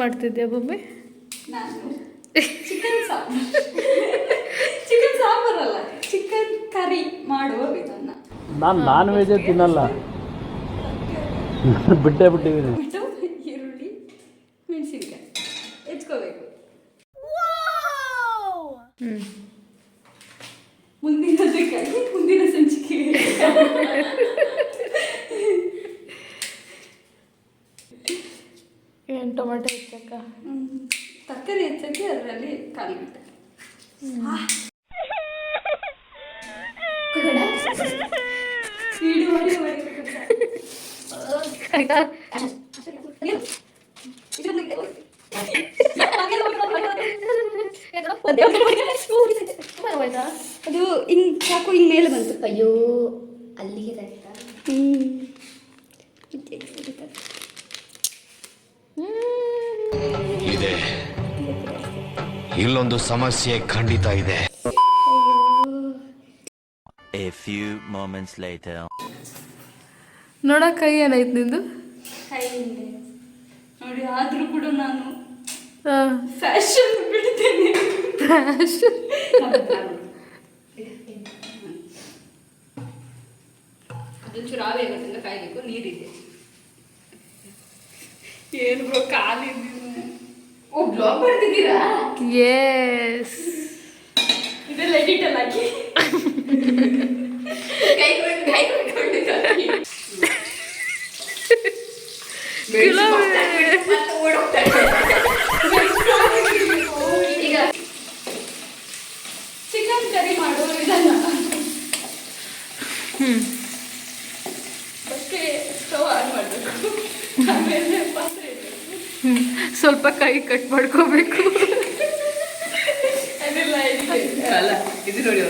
ಮಾಡ್ತಿದ್ಯಾ ಭೂಮಿ? ನಾನು ಚಿಕನ್ ಸಾಂಬಾರಲ್ಲ, ಚಿಕನ್ ಕರಿ ಮಾಡುವ ವಿಧಾನ. ನಾನು ನಾನ್ ವೆಜ್ ತಿನ್ನಲ್ಲ, ಬಿಟ್ಟಿದ್ದೀನಿ. ಈರುಳ್ಳಿ, ಮೆಣಸಿನ್ಕಾಯಿ ಹೆಚ್ಕೋಬೇಕು. ಮುಂದಿನ ಸಂಚಿಕೆಗೆ ಏನು ಟೊಮೆಟೊ ಹೆಚ್ಚಕ್ಕ, ತರಕಾರಿ ಹೆಚ್ಚಕ್ಕೆ ಅದರಲ್ಲಿ ಕಾಲಿಬಿಟ್ಟೆ. ಅದು ಹಿಂಗ್ ಸಾಕು, ಹಿಂಗ್ ಮೇಲೆ ಬಂತು. ಅಯ್ಯೋ ಅಲ್ಲಿಗೆ ಇದೆ, ಇಲ್ಲೊಂದು ಸಮಸ್ಯೆ ಖಂಡಿತ ಇದೆ. A few moments later. ನೋಡ ಕೈ ಏನೈತೆ ನಿಂದು? ಕೈ ಹಿಂದೆ ನೋಡಿ, ಆದ್ರೂ ಕೂಡ ನಾನು ಹಾಂ, ಫ್ಯಾಷನ್ ಬಿಡ್ತೇನೆ. ಅದೊಂಚೂರು ಆವಿ ಆಗೋದ್ರಿಂದ ಕಾಯಬೇಕು. ನೀರಿದೆ. ಏನು ಬ್ರೋ ಕಾಲಿದ್ದೀವಿ. ಓ, ಬ್ಲಾಗ್ ಮಾಡ್ತಿದ್ದೀರಾ? ಎಸ್, ಇದೆಲ್ಲ ಎಡಿಟಲ್ಲಿ ಹಾಕಿ ಈಗ ಚಿಕನ್ ಕರಿ ಮಾಡುವ ವಿಧಾನ. ಫಸ್ಟೇ ಸ್ಟವ್ ಆನ್ ಮಾಡಬೇಕು, ಆಮೇಲೆ ಪಾತ್ರೆ ಇಡಬೇಕು, ಸ್ವಲ್ಪ ಕೈ ಕಟ್ ಮಾಡ್ಕೋಬೇಕು. ಅದೆಲ್ಲ ಅಲ್ಲ ಇದು ನೋಡಿ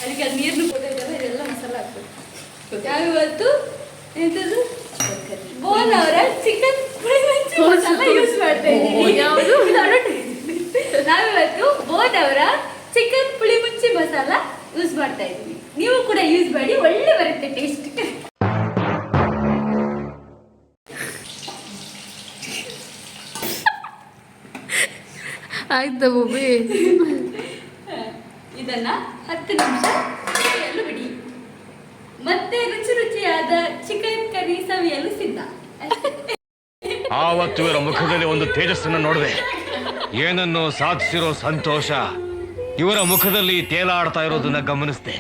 ಅದಕ್ಕೆ ಅದು ನೀರನ್ನು ಕೊಟ್ಟಿದ್ದಲ್ಲ, ಇದೆಲ್ಲ ಮಸಾಲ ಹಾಕ್ಬೇಕು. ಯಾವಿವತ್ತು ಎಂಥದ್ದು ಬೋನ್ ಅವರ ಚಿಕನ್ ಮಸಾಲ ಯೂಸ್ ಮಾಡ್ತಾ ಇದ್ದೀವಿ. ಯಾವುದು? ನಾವಿವತ್ತು ಬೋನ್ ಅವರ ಚಿಕನ್ ಪುಳಿ ಮುಂಚಿ ಮಸಾಲ ಯೂಸ್ ಮಾಡ್ತಾ ಇದ್ದೀವಿ. ನೀವು ಕೂಡ ಯೂಸ್ ಮಾಡಿ, ಒಳ್ಳೆ ಬರುತ್ತೆ ಟೇಸ್ಟ್. ಆಯ್ತಾ ಭೂಮಿ? ಇದನ್ನ 10 ನಿಮಿಷ ಸವಿಯಲು ಬಿಡಿ. ಮತ್ತೆ ರುಚಿ ರುಚಿಯಾದ ಚಿಕನ್ ಕರಿ ಸವಿಯಲು ಸಿದ್ಧ. ಆವತ್ತು ಇವರ ಮುಖದಲ್ಲಿ ಒಂದು ತೇಜಸ್ಸನ್ನು ನೋಡಿದೆ. ಏನನ್ನು ಸಾಧಿಸಿರೋ ಸಂತೋಷ ಇವರ ಮುಖದಲ್ಲಿ ತೇಲಾಡ್ತಾ ಇರೋದನ್ನ ಗಮನಿಸಿದೆ.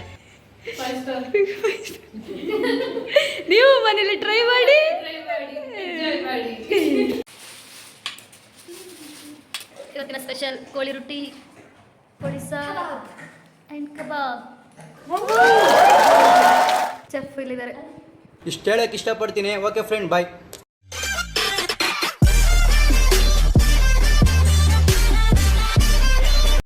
ನೀವು ಮನೇಲಿ ಟ್ರೈ ಮಾಡಿ. ಇವತ್ತಿನ ಸ್ಪೆಷಲ್ ಕೋಳಿ ರೊಟ್ಟಿ, ಕೋಳಿ ಸಾರು ಆ್ಯಂಡ್ ಕಬಾಬ್. ಚೆಫ್ ಇಲ್ಲಿದ್ದಾರೆ. ಇಷ್ಟು ಹೇಳಕ್ಕೆ ಇಷ್ಟಪಡ್ತೀನಿ. ಓಕೆ ಫ್ರೆಂಡ್, ಬಾಯ್.